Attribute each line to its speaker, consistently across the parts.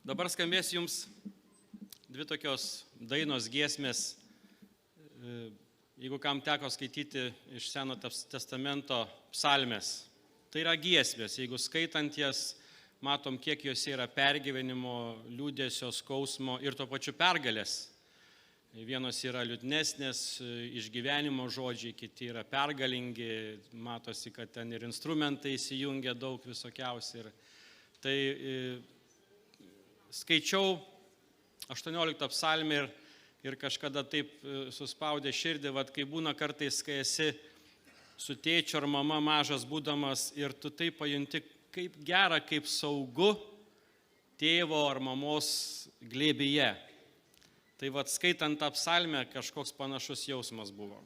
Speaker 1: Dabar skambės jums dvi tokios dainos giesmės, jeigu kam teko skaityti iš Seno testamento psalmės. Tai yra giesmės, jeigu skaitant jas, matom, kiek jose yra pergyvenimo, liūdesio, skausmo ir tuo pačiu pergalės. Vienos yra liūdnesnės, išgyvenimo žodžiai, kiti yra pergalingi, matosi, kad ten ir instrumentai įsijungia daug visokiausi. Tai skaičiau 18 psalmę ir kažkada taip suspaudė širdį, kai būna kartais, kai esi su tėčiu ar mama mažas būdamas ir tu taip pajunti, kaip gera, kaip saugu tėvo ar mamos glėbyje. Tai skaitant tą psalmę, kažkoks panašus jausmas buvo.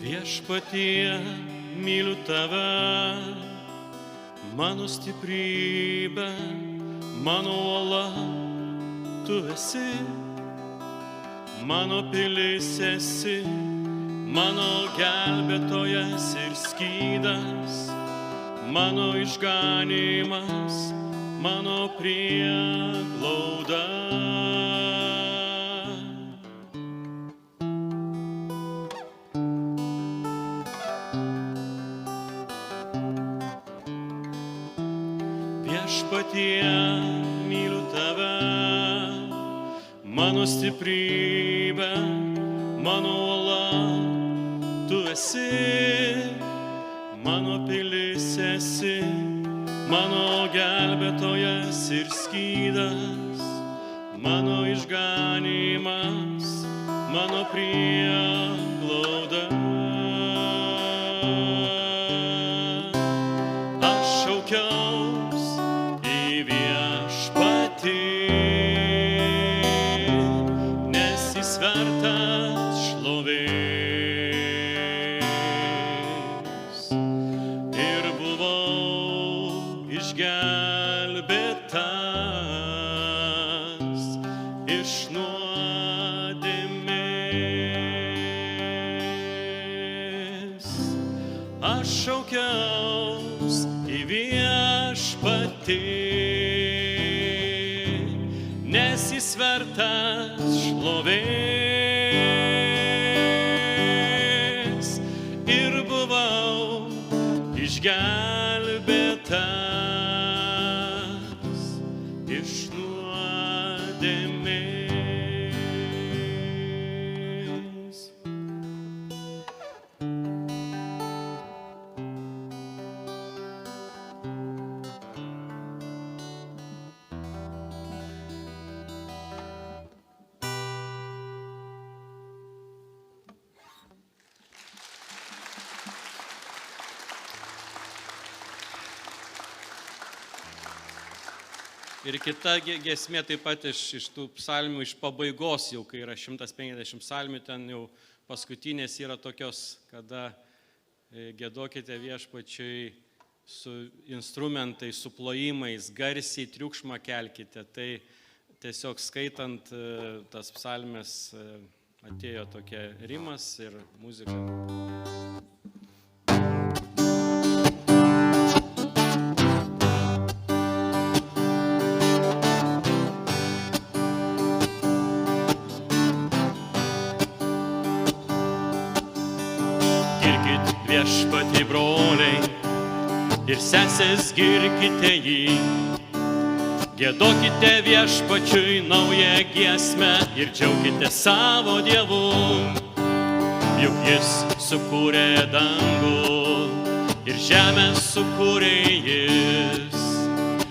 Speaker 1: Viešpatie, myliu tave, mano stiprybė, mano uola, tu esi, mano pilis esi, mano gelbėtojas ir skydas, mano išganymas, mano prieglauda. Viešpatie, myliu tave, mano stiprybė, mano uola, tu esi, mano pilis esi, mano gelbėtojas ir skydas, mano išganymas, mano prieglauda. Aš šaukiaus į viešpatį, nes jis vertas šlovės. Ir buvau išgelbėtas iš nuodėmės. Aš šaukiaus į viešpatį, nes jis vertas šlovės. Ir buvau išgelbėtas iš nuodėmės. Ir kita giesmė taip pat iš tų psalmių, iš pabaigos jau, kai yra 150 psalmių, ten jau paskutinės yra tokios, kada giedokite viešpačiui su instrumentais, su plojimais, garsiai triukšmą kelkite. Tai tiesiog skaitant tas psalmes atėjo tokia rimas ir muzika. Viešpatį broliai ir sesės, girkite jį, giedokite viešpačiui naują giesmę ir džiaukite savo Dievu, juk jis sukūrė dangų ir žemę sukūrė jis.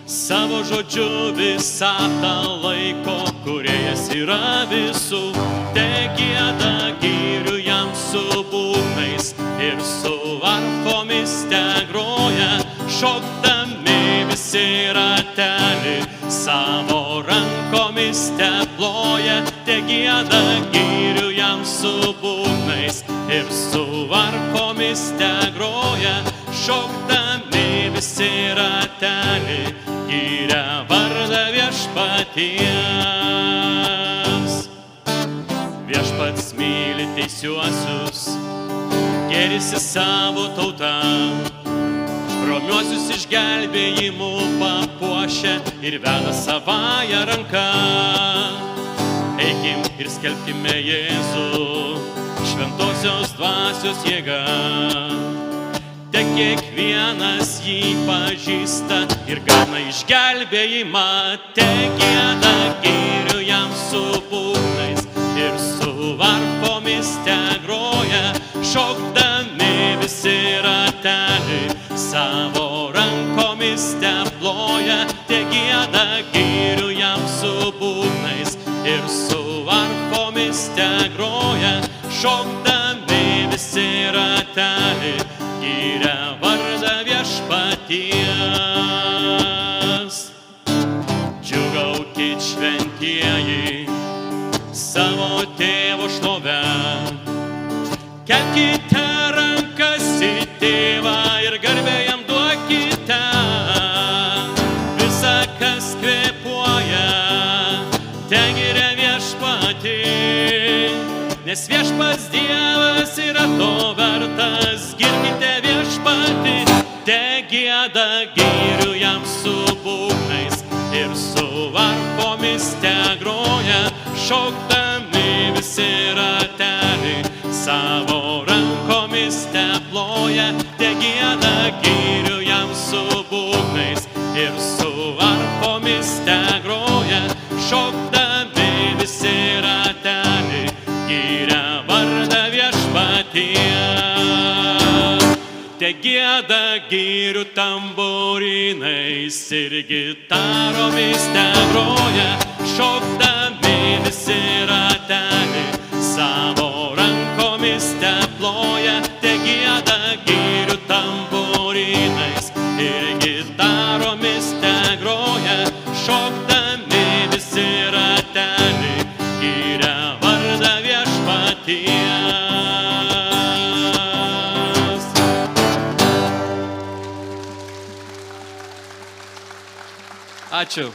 Speaker 1: Savo žodžiu visatą laiko, kūrėjas yra visų, te gieda gyrių jam su būgnais ir su varpomis te groja, šokdami visi rateli, savo rankomis te ploja, te gieda gyrių jam su būgnais ir su varpomis te groja, šokdami visi rateliai, giria vardą viešpaties. Viešpats myli teisiuosius, gėrisi savo tautą, romiuosius išgelbėjimų papuošia ir veda savąją ranką. Eikim ir skelbkime Jėzų, šventosios dvasios jėga. Te kiekvienas jį pažįsta ir gauna išgelbėjimą. Te gieda girių jam su būgnais ir su varpomis te groja, šokdami visi rateliai, savo rankomis te ploja. Te gieda girių jam su būgnais ir su varpomis te groja, šokdami visi rateliai, giria vardą viešpaties. Džiūgaukit šventieji savo tėvo šlovę, kelkite rankas į tėvą ir garbę jam duokite. Visa, kas kvėpuoja, te giria viešpatį, nes viešpats Dievas yra to vertas. Girkite viešpatį, te gieda girių jam su būgnais ir su varpomis te groja, šokdami visi rateliai, savo rankomis te ploja. Te gieda girių jam su būgnais ir su varpomis te groja, šokdami visi rateliai, giria vardą viešpaties. Te gieda girių tamborinais ir gitaromis te groja, šokdami visi rateliai, savo rankomis te ploja. Te gieda girių tamborinais ir gitaromis te groja, šokdami visi rateliai, giria vardą viešpaties. Ačiū.